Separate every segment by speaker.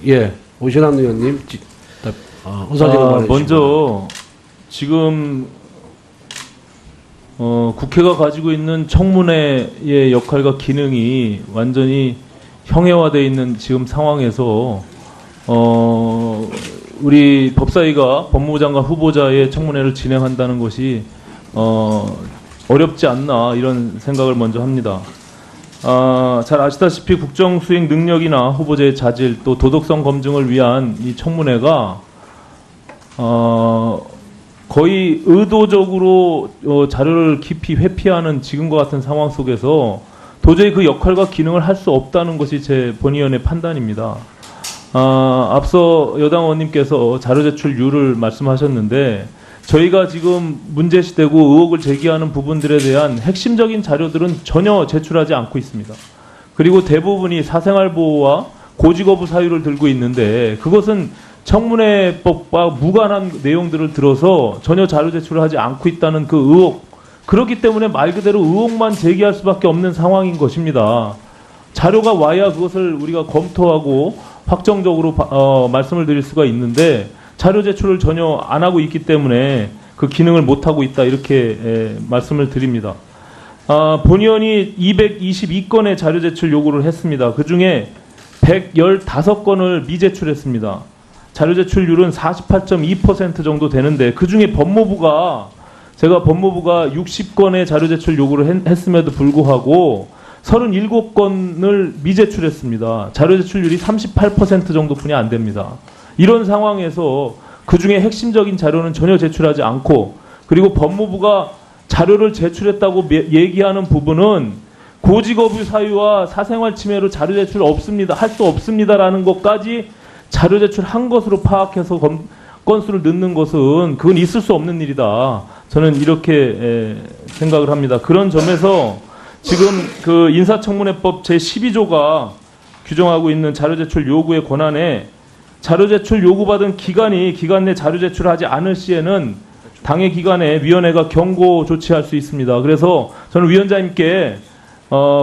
Speaker 1: 예, 오신환 의원님, 의사진행
Speaker 2: 먼저 지금 국회가 가지고 있는 청문회의 역할과 기능이 완전히 형해화되어 있는 지금 상황에서 우리 법사위가 법무부 장관 후보자의 청문회를 진행한다는 것이 어렵지 않나 이런 생각을 먼저 합니다. 잘 아시다시피 국정 수행 능력이나 후보자의 자질 또 도덕성 검증을 위한 이 청문회가 거의 의도적으로 자료를 깊이 회피하는 지금과 같은 상황 속에서 도저히 그 역할과 기능을 할 수 없다는 것이 제 본의원의 판단입니다. 앞서 여당 의원님께서 자료 제출률을 말씀하셨는데 저희가 지금 문제시되고 의혹을 제기하는 부분들에 대한 핵심적인 자료들은 전혀 제출하지 않고 있습니다. 그리고 대부분이 사생활보호와 고지거부 사유를 들고 있는데 그것은 청문회법과 무관한 내용들을 들어서 전혀 자료 제출을 하지 않고 있다는 그 의혹, 그렇기 때문에 말 그대로 의혹만 제기할 수밖에 없는 상황인 것입니다. 자료가 와야 그것을 우리가 검토하고 확정적으로 말씀을 드릴 수가 있는데 자료 제출을 전혀 안 하고 있기 때문에 그 기능을 못 하고 있다 이렇게 말씀을 드립니다. 본의원이 222건의 자료 제출 요구를 했습니다. 그중에 115건을 미제출했습니다. 자료 제출률은 48.2% 정도 되는데 그중에 법무부가 60건의 자료 제출 요구를 했음에도 불구하고 37건을 미제출했습니다. 자료 제출률이 38% 정도뿐이 안 됩니다. 이런 상황에서 그중에 핵심적인 자료는 전혀 제출하지 않고 그리고 법무부가 자료를 제출했다고 얘기하는 부분은 고지거부 사유와 사생활 침해로 자료 제출 없습니다. 할 수 없습니다라는 것까지 자료 제출한 것으로 파악해서 건수를 넣는 것은 그건 있을 수 없는 일이다. 저는 이렇게 생각을 합니다. 그런 점에서 지금 그 인사청문회법 제12조가 규정하고 있는 자료 제출 요구의 권한에 자료 제출 요구받은 기간 내 자료 제출하지 않을 시에는 당해 기간에 위원회가 경고 조치할 수 있습니다. 그래서 저는 위원장님께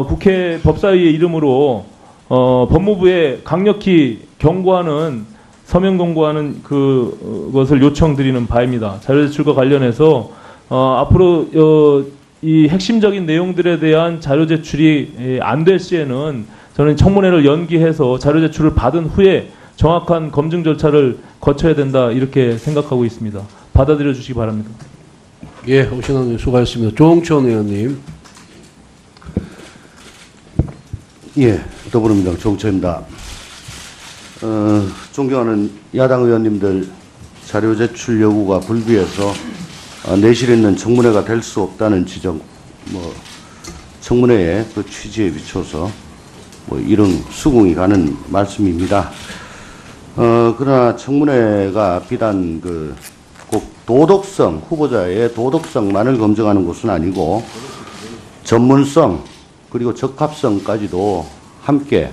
Speaker 2: 국회 법사위의 이름으로 법무부에 강력히 경고하는 서면 경고하는 그것을 요청드리는 바입니다. 자료 제출과 관련해서 앞으로 이 핵심적인 내용들에 대한 자료 제출이 안 될 시에는 저는 청문회를 연기해서 자료 제출을 받은 후에 정확한 검증 절차를 거쳐야 된다 이렇게 생각하고 있습니다. 받아들여 주시기 바랍니다.
Speaker 1: 예, 오신환 의원 수고하셨습니다. 조홍천 의원님.
Speaker 3: 예, 더불어민주당 조홍천입니다. 존경하는 야당 의원님들 자료 제출 요구가 불비해서 내실 있는 청문회가 될 수 없다는 지적, 청문회의 그 취지에 비춰서 이런 수긍이 가는 말씀입니다. 그러나 청문회가 비단 꼭 도덕성, 후보자의 도덕성만을 검증하는 것은 아니고 전문성 그리고 적합성까지도 함께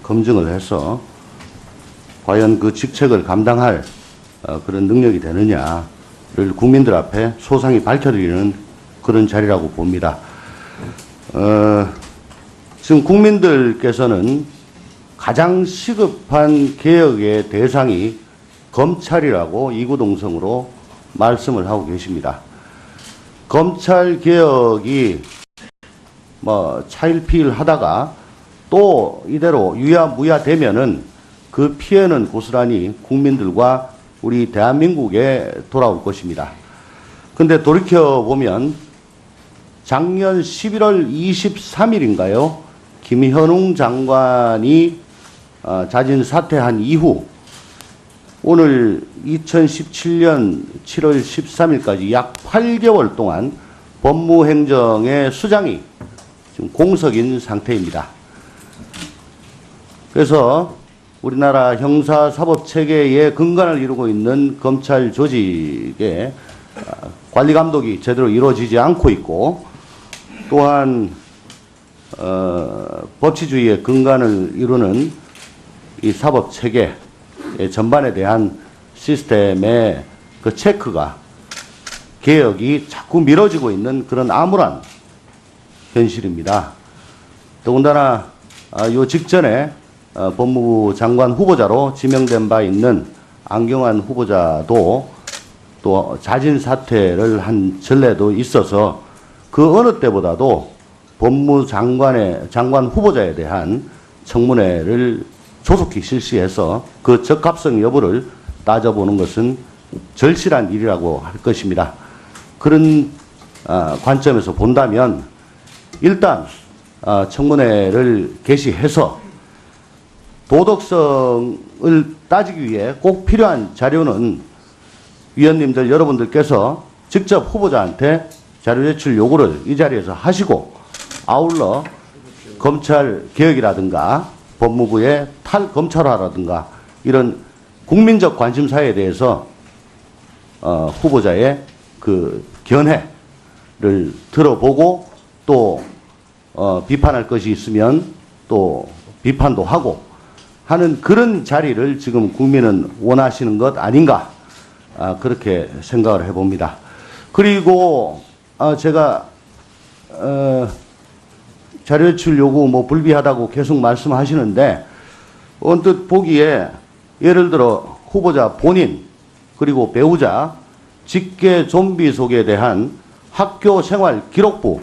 Speaker 3: 검증을 해서 과연 그 직책을 감당할 그런 능력이 되느냐를 국민들 앞에 소상히 밝혀드리는 그런 자리라고 봅니다. 지금 국민들께서는 가장 시급한 개혁의 대상이 검찰이라고 이구동성으로 말씀을 하고 계십니다. 검찰 개혁이 차일피일하다가 또 이대로 유야무야 되면은 그 피해는 고스란히 국민들과 우리 대한민국에 돌아올 것입니다. 근데 돌이켜보면 작년 11월 23일인가요? 김현웅 장관이 자진 사퇴한 이후 오늘 2017년 7월 13일까지 약 8개월 동안 법무행정의 수장이 지금 공석인 상태입니다. 그래서 우리나라 형사사법체계의 근간을 이루고 있는 검찰 조직의 관리 감독이 제대로 이루어지지 않고 있고 또한 법치주의의 근간을 이루는 이 사법체계 전반에 대한 시스템의 그 체크가 개혁이 자꾸 미뤄지고 있는 그런 암울한 현실입니다. 더군다나 요 직전에 법무부 장관 후보자로 지명된 바 있는 안경환 후보자도 또 자진 사퇴를 한 전례도 있어서 그 어느 때보다도 장관 후보자에 대한 청문회를 조속히 실시해서 그 적합성 여부를 따져보는 것은 절실한 일이라고 할 것입니다. 그런 관점에서 본다면 일단 청문회를 개시해서 도덕성을 따지기 위해 꼭 필요한 자료는 위원님들 여러분들께서 직접 후보자한테 자료 제출 요구를 이 자리에서 하시고 아울러 검찰 개혁이라든가 법무부의 탈검찰화라든가 이런 국민적 관심사에 대해서 후보자의 그 견해를 들어보고 또 비판할 것이 있으면 또 비판도 하고 하는 그런 자리를 지금 국민은 원하시는 것 아닌가 그렇게 생각을 해봅니다. 그리고 제가 자료 제출 요구 뭐 불비하다고 계속 말씀하시는데 언뜻 보기에 예를 들어 후보자 본인 그리고 배우자 직계 좀비 속에 대한 학교 생활 기록부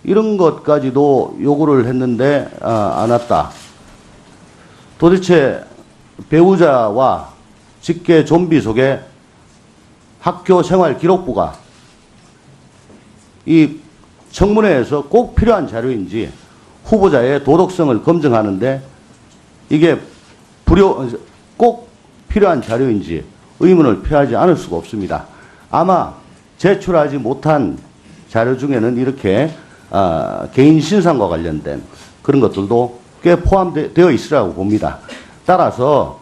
Speaker 3: 이런 것까지도 요구를 했는데 안 왔다. 도대체 배우자와 직계 좀비 속에 학교 생활 기록부가 이 청문회에서 꼭 필요한 자료인지 후보자의 도덕성을 검증하는데 이게 꼭 필요한 자료인지 의문을 표하지 않을 수가 없습니다. 아마 제출하지 못한 자료 중에는 이렇게 개인 신상과 관련된 그런 것들도 꽤 포함되어 있으라고 봅니다. 따라서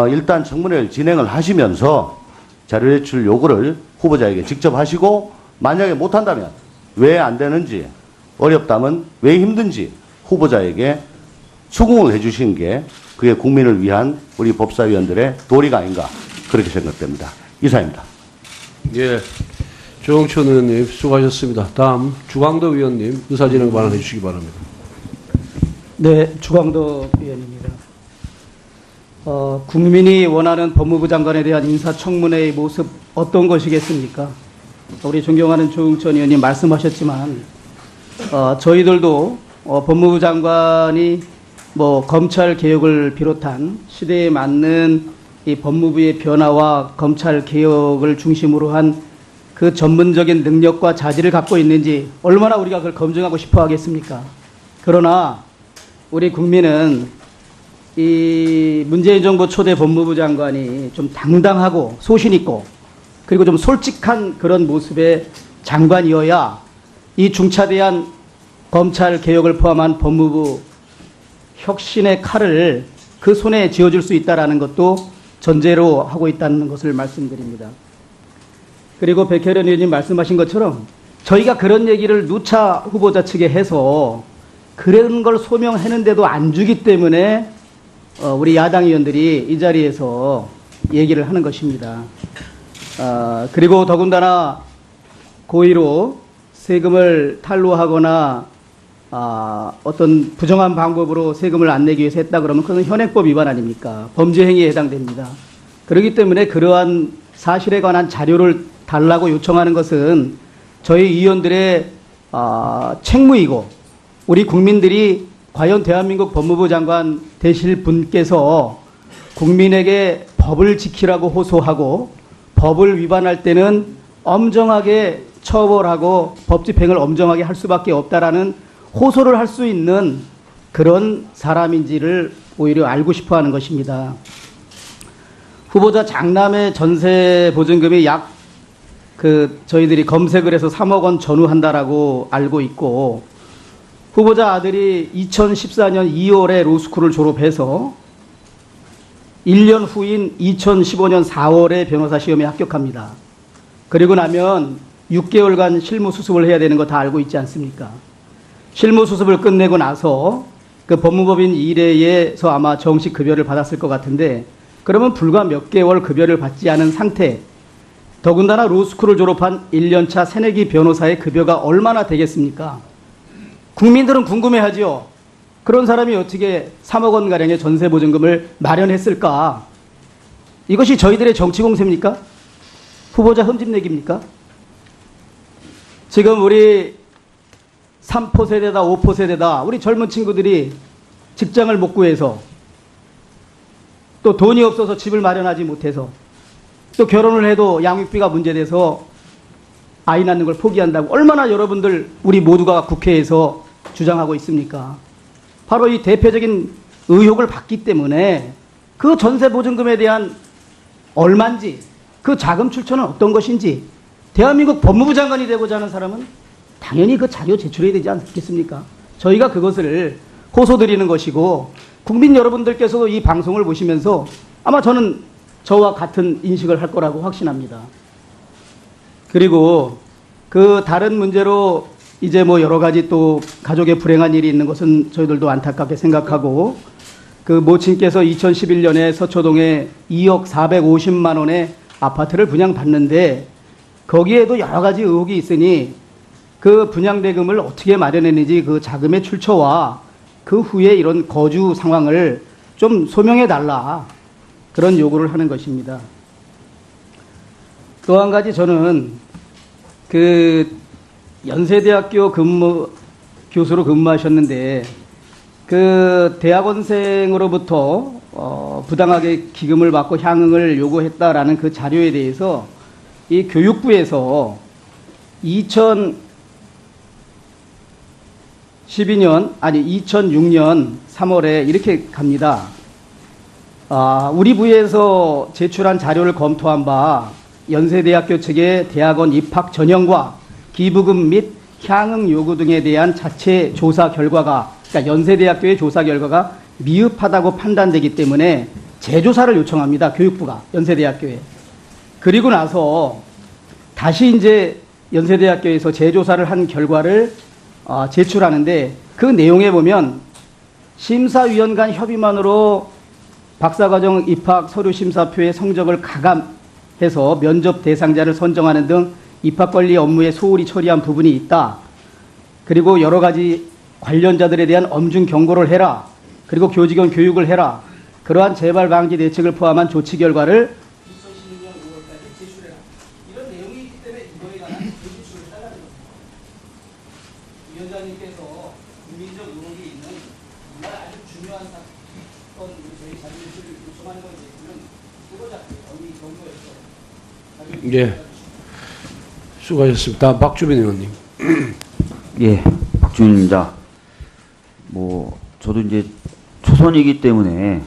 Speaker 3: 일단 청문회를 진행을 하시면서 자료 제출 요구를 후보자에게 직접 하시고 만약에 못한다면 왜 안 되는지 어렵다면 왜 힘든지 후보자에게 추궁을 해주신 게 그게 국민을 위한 우리 법사위원들의 도리가 아닌가 그렇게 생각됩니다. 이상입니다.
Speaker 1: 예, 조영천 의원님 수고하셨습니다. 다음 주광덕 의원님 의사진행 발언해 주시기 바랍니다.
Speaker 4: 네, 주광덕 의원입니다. 국민이 원하는 법무부 장관에 대한 인사청문회의 모습 어떤 것이겠습니까? 우리 존경하는 조영천 의원님 말씀하셨지만 저희들도 법무부 장관이 뭐 검찰 개혁을 비롯한 시대에 맞는 이 법무부의 변화와 검찰 개혁을 중심으로 한 그 전문적인 능력과 자질을 갖고 있는지 얼마나 우리가 그걸 검증하고 싶어 하겠습니까? 그러나 우리 국민은 이 문재인 정부 초대 법무부 장관이 좀 당당하고 소신 있고 그리고 좀 솔직한 그런 모습의 장관이어야 이 중차대한 검찰 개혁을 포함한 법무부 혁신의 칼을 그 손에 쥐어줄 수 있다는 것도 전제로 하고 있다는 것을 말씀드립니다. 그리고 백혜련 의원님 말씀하신 것처럼 저희가 그런 얘기를 누차 후보자 측에 해서 그런 걸 소명했는데도 안 주기 때문에 우리 야당 의원들이 이 자리에서 얘기를 하는 것입니다. 그리고 더군다나 고의로 세금을 탈루하거나 어떤 부정한 방법으로 세금을 안 내기 위해서 했다 그러면 그건 현행법 위반 아닙니까? 범죄 행위에 해당됩니다. 그렇기 때문에 그러한 사실에 관한 자료를 달라고 요청하는 것은 저희 의원들의 책무이고 우리 국민들이 과연 대한민국 법무부 장관 되실 분께서 국민에게 법을 지키라고 호소하고 법을 위반할 때는 엄정하게 처벌하고 법 집행을 엄정하게 할 수밖에 없다라는 호소를 할 수 있는 그런 사람인지를 오히려 알고 싶어 하는 것입니다. 후보자 장남의 전세 보증금이 저희들이 검색을 해서 3억 원 전후한다라고 알고 있고 후보자 아들이 2014년 2월에 로스쿨을 졸업해서 1년 후인 2015년 4월에 변호사 시험에 합격합니다. 그리고 나면 6개월간 실무 수습을 해야 되는 거 다 알고 있지 않습니까? 실무 수습을 끝내고 나서 그 법무법인 1회에서 아마 정식 급여를 받았을 것 같은데 그러면 불과 몇 개월 급여를 받지 않은 상태 더군다나 로스쿨을 졸업한 1년차 새내기 변호사의 급여가 얼마나 되겠습니까? 국민들은 궁금해하죠. 그런 사람이 어떻게 3억 원가량의 전세보증금을 마련했을까? 이것이 저희들의 정치 공세입니까? 후보자 흠집내기입니까? 지금 우리 3포 세대다, 5포 세대다, 우리 젊은 친구들이 직장을 못 구해서 또 돈이 없어서 집을 마련하지 못해서 또 결혼을 해도 양육비가 문제돼서 아이 낳는 걸 포기한다고 얼마나 여러분들 우리 모두가 국회에서 주장하고 있습니까? 바로 이 대표적인 의혹을 받기 때문에 그 전세보증금에 대한 얼마인지 그 자금 출처는 어떤 것인지 대한민국 법무부 장관이 되고자 하는 사람은 당연히 그 자료 제출해야 되지 않겠습니까? 저희가 그것을 호소드리는 것이고 국민 여러분들께서도 이 방송을 보시면서 아마 저는 저와 같은 인식을 할 거라고 확신합니다. 그리고 그 다른 문제로 이제 뭐 여러 가지 또 가족에 불행한 일이 있는 것은 저희들도 안타깝게 생각하고 그 모친께서 2011년에 서초동에 2억 450만 원의 아파트를 분양받는데 거기에도 여러 가지 의혹이 있으니 그 분양대금을 어떻게 마련했는지 그 자금의 출처와 그 후에 이런 거주 상황을 좀 소명해 달라 그런 요구를 하는 것입니다. 또 한 가지 저는 그 연세대학교 교수로 근무하셨는데 그 대학원생으로부터 부당하게 기금을 받고 향응을 요구했다라는 그 자료에 대해서 이 교육부에서 2006년 3월에 이렇게 갑니다. 우리 부에서 제출한 자료를 검토한 바 연세대학교 측의 대학원 입학 전형과 기부금 및 향응 요구 등에 대한 자체 조사 결과가, 그러니까 연세대학교의 조사 결과가 미흡하다고 판단되기 때문에 재조사를 요청합니다. 교육부가 연세대학교에. 그리고 나서 다시 이제 연세대학교에서 재조사를 한 결과를 제출하는데 그 내용에 보면 심사위원 간 협의만으로 박사과정 입학 서류 심사표의 성적을 가감해서 면접 대상자를 선정하는 등 입학관리 업무에 소홀히 처리한 부분이 있다. 그리고 여러 가지 관련자들에 대한 엄중 경고를 해라. 그리고 교직원 교육을 해라. 그러한 재발 방지 대책을 포함한 조치 결과를 2016년 5월까지 제출해라. 이런 내용이 있기 때문에 이거에 관한 제출을 하라는 겁니다. 위원장님께서 국민적 의혹이 있는 정말 아주 중요한 사건, 저희 자료 제출을 요청하는 것에 대해서는 후보자께 언니 경고해서
Speaker 1: 예. 수고하셨습니다. 박주민 의원님.
Speaker 5: 예, 박주민입니다. 저도 이제 초선이기 때문에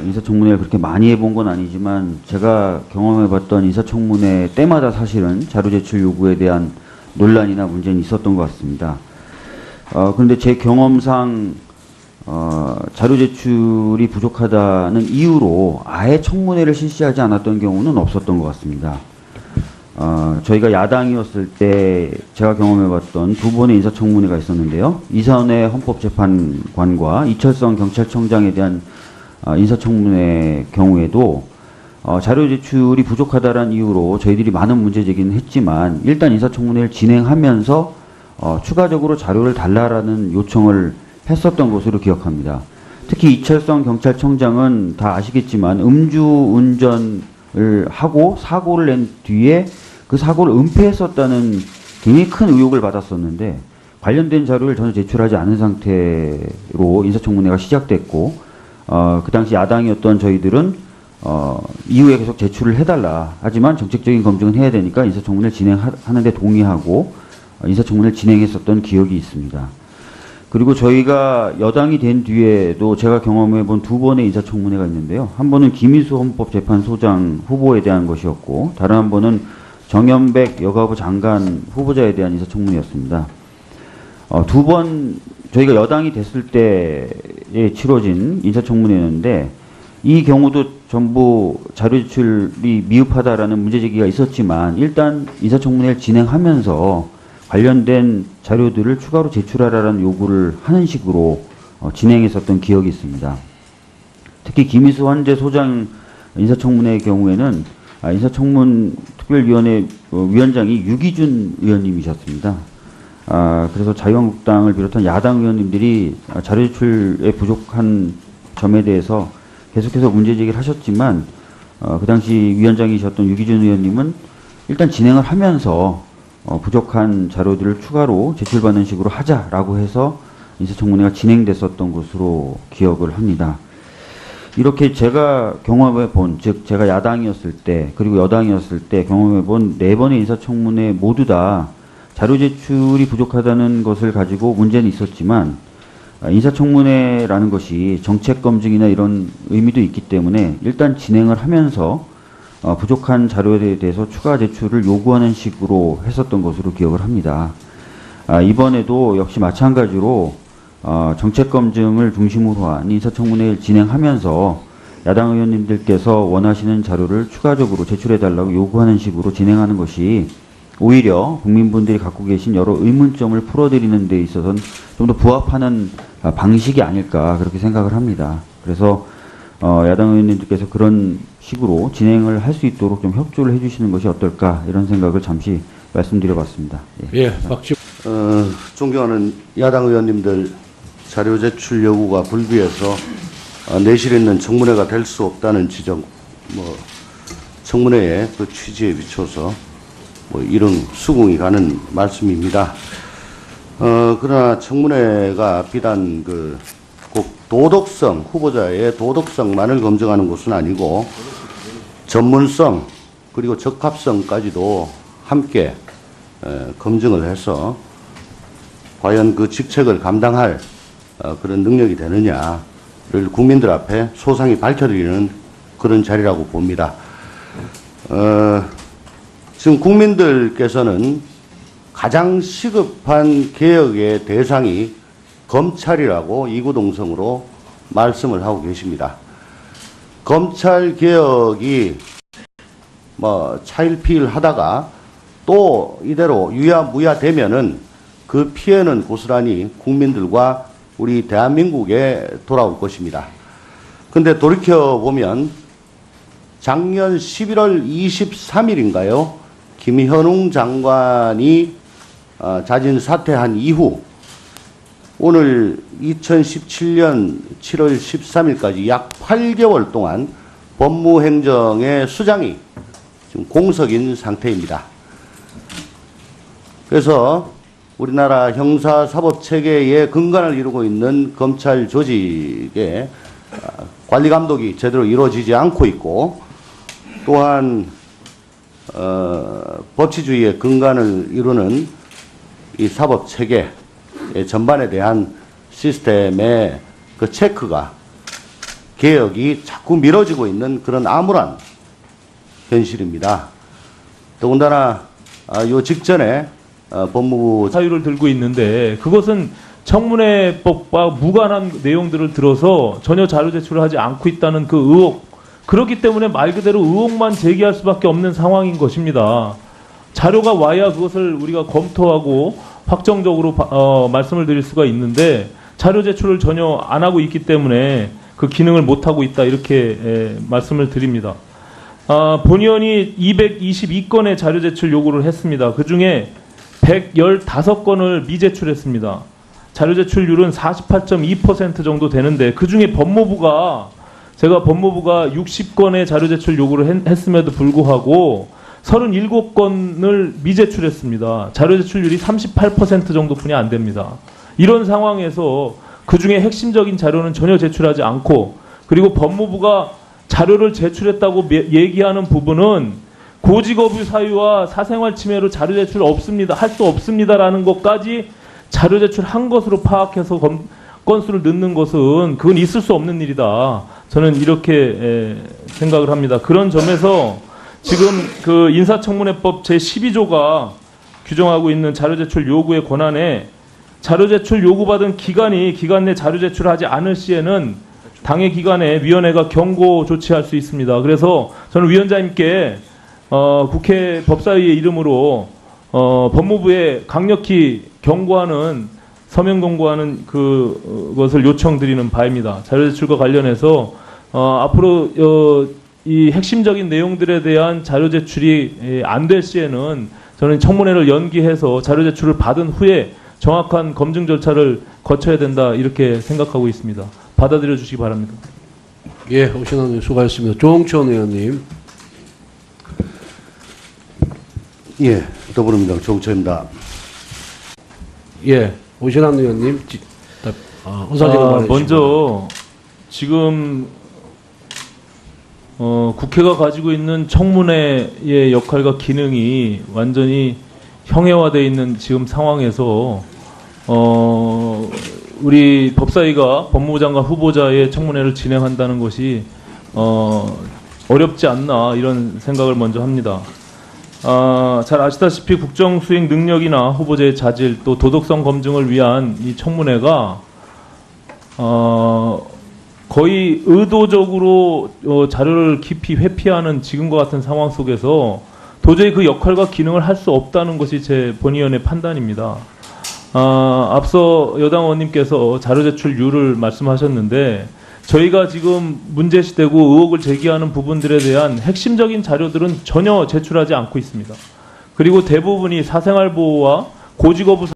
Speaker 5: 인사청문회를 그렇게 많이 해본 건 아니지만 제가 경험해봤던 인사청문회 때마다 사실은 자료 제출 요구에 대한 논란이나 문제는 있었던 것 같습니다. 그런데 제 경험상 자료 제출이 부족하다는 이유로 아예 청문회를 실시하지 않았던 경우는 없었던 것 같습니다. 저희가 야당이었을 때 제가 경험해봤던 두 번의 인사청문회가 있었는데요. 이선의 헌법재판관과 이철성 경찰청장에 대한 인사청문회 경우에도 자료 제출이 부족하다는 이유로 저희들이 많은 문제 제기는 했지만 일단 인사청문회를 진행하면서 추가적으로 자료를 달라라는 요청을 했었던 것으로 기억합니다. 특히 이철성 경찰청장은 다 아시겠지만 음주운전을 하고 사고를 낸 뒤에 그 사고를 은폐했었다는 굉장히 큰 의혹을 받았었는데 관련된 자료를 전혀 제출하지 않은 상태로 인사청문회가 시작됐고 그 당시 야당이었던 저희들은 이후에 계속 제출을 해달라. 하지만 정책적인 검증은 해야 되니까 인사청문회를 진행하는데 동의하고 인사청문회를 진행했었던 기억이 있습니다. 그리고 저희가 여당이 된 뒤에도 제가 경험해본 두 번의 인사청문회가 있는데요. 한 번은 김희수 헌법재판소장 후보에 대한 것이었고 다른 한 번은 정연백 여가부 장관 후보자에 대한 인사청문회였습니다. 두 번 저희가 여당이 됐을 때에 치러진 인사청문회였는데 이 경우도 전부 자료 제출이 미흡하다라는 문제 제기가 있었지만 일단 인사청문회를 진행하면서 관련된 자료들을 추가로 제출하라는 요구를 하는 식으로 진행했었던 기억이 있습니다. 특히 김희수 헌재 소장 인사청문회의 경우에는 인사청문 특별위원회 위원장이 유기준 의원님이셨습니다. 그래서 자유한국당을 비롯한 야당 의원님들이 자료 제출에 부족한 점에 대해서 계속해서 문제 제기를 하셨지만 그 당시 위원장이셨던 유기준 의원님은 일단 진행을 하면서 부족한 자료들을 추가로 제출받는 식으로 하자라고 해서 인사청문회가 진행됐었던 것으로 기억을 합니다. 이렇게 제가 경험해 본, 즉 제가 야당이었을 때 그리고 여당이었을 때 경험해 본 4번의 인사청문회 모두 다 자료 제출이 부족하다는 것을 가지고 문제는 있었지만 인사청문회라는 것이 정책 검증이나 이런 의미도 있기 때문에 일단 진행을 하면서 부족한 자료에 대해서 추가 제출을 요구하는 식으로 했었던 것으로 기억을 합니다. 이번에도 역시 마찬가지로 정책 검증을 중심으로 한 인사청문회를 진행하면서 야당 의원님들께서 원하시는 자료를 추가적으로 제출해달라고 요구하는 식으로 진행하는 것이 오히려 국민분들이 갖고 계신 여러 의문점을 풀어드리는 데 있어서는 좀 더 부합하는 방식이 아닐까 그렇게 생각을 합니다. 그래서 야당 의원님들께서 그런 식으로 진행을 할 수 있도록 좀 협조를 해주시는 것이 어떨까 이런 생각을 잠시 말씀드려봤습니다.
Speaker 1: 예, 박지.
Speaker 3: 존경하는 야당 의원님들 자료 제출 요구가 불비해서 내실 있는 청문회가 될 수 없다는 지적, 청문회의 그 취지에 비춰서 이런 수긍이 가는 말씀입니다. 그러나 청문회가 비단 꼭 도덕성, 후보자의 도덕성만을 검증하는 것은 아니고 전문성 그리고 적합성까지도 함께 검증을 해서 과연 그 직책을 감당할 그런 능력이 되느냐를 국민들 앞에 소상히 밝혀드리는 그런 자리라고 봅니다. 지금 국민들께서는 가장 시급한 개혁의 대상이 검찰이라고 이구동성으로 말씀을 하고 계십니다. 검찰 개혁이 차일피일하다가 또 이대로 유야무야 되면은 그 피해는 고스란히 국민들과 우리 대한민국에 돌아올 것입니다. 근데 돌이켜보면 작년 11월 23일인가요? 김현웅 장관이 자진 사퇴한 이후 오늘 2017년 7월 13일까지 약 8개월 동안 법무행정의 수장이 지금 공석인 상태입니다. 그래서 우리나라 형사사법체계의 근간을 이루고 있는 검찰 조직의 관리 감독이 제대로 이루어지지 않고 있고 또한 법치주의의 근간을 이루는 이 사법체계 전반에 대한 시스템의 그 체크가 개혁이 자꾸 미뤄지고 있는 그런 암울한 현실입니다. 더군다나 요 직전에 법무부
Speaker 2: 사유를 들고 있는데 그것은 청문회법과 무관한 내용들을 들어서 전혀 자료 제출을 하지 않고 있다는 그 의혹, 그렇기 때문에 말 그대로 의혹만 제기할 수밖에 없는 상황인 것입니다. 자료가 와야 그것을 우리가 검토하고 확정적으로 말씀을 드릴 수가 있는데 자료 제출을 전혀 안 하고 있기 때문에 그 기능을 못하고 있다 이렇게 말씀을 드립니다. 본의원이 222건의 자료 제출 요구를 했습니다. 그중에 115건을 미제출했습니다. 자료 제출률은 48.2% 정도 되는데 그중에 법무부가 60건의 자료 제출 요구를 했음에도 불구하고 37건을 미제출했습니다. 자료 제출률이 38% 정도뿐이 안 됩니다. 이런 상황에서 그중에 핵심적인 자료는 전혀 제출하지 않고 그리고 법무부가 자료를 제출했다고 얘기하는 부분은 고직업유 사유와 사생활 침해로 자료 제출 없습니다. 할 수 없습니다라는 것까지 자료 제출한 것으로 파악해서 건수를 넣는 것은 그건 있을 수 없는 일이다. 저는 이렇게 생각을 합니다. 그런 점에서 지금 그 인사청문회법 제12조가 규정하고 있는 자료 제출 요구의 권한에 자료 제출 요구받은 기간 내 자료 제출하지 않을 시에는 당해 기간에 위원회가 경고 조치할 수 있습니다. 그래서 저는 위원장님께 국회 법사위의 이름으로 법무부에 강력히 경고하는 서면 경고하는 그것을 요청드리는 바입니다. 자료 제출과 관련해서 앞으로 이 핵심적인 내용들에 대한 자료 제출이 안 될 시에는 저는 청문회를 연기해서 자료 제출을 받은 후에 정확한 검증 절차를 거쳐야 된다 이렇게 생각하고 있습니다. 받아들여 주시기 바랍니다.
Speaker 1: 예, 오신환 의원 수고하셨습니다. 조홍천 의원님.
Speaker 3: 예, 더불어민주당 조홍천입니다.
Speaker 1: 예, 오신환 의원님. 의사진행 발언해 주시기
Speaker 2: 먼저 지금 국회가 가지고 있는 청문회의 역할과 기능이 완전히 형해화되어 있는 지금 상황에서 우리 법사위가 법무부 장관 후보자의 청문회를 진행한다는 것이 어렵지 않나 이런 생각을 먼저 합니다. 잘 아시다시피 국정 수행 능력이나 후보자의 자질 또 도덕성 검증을 위한 이 청문회가 거의 의도적으로 자료를 깊이 회피하는 지금과 같은 상황 속에서 도저히 그 역할과 기능을 할 수 없다는 것이 제 본의원의 판단입니다. 앞서 여당 의원님께서 자료 제출률을 말씀하셨는데 저희가 지금 문제시되고 의혹을 제기하는 부분들에 대한 핵심적인 자료들은 전혀 제출하지 않고 있습니다. 그리고 대부분이 사생활 보호와 고지 거부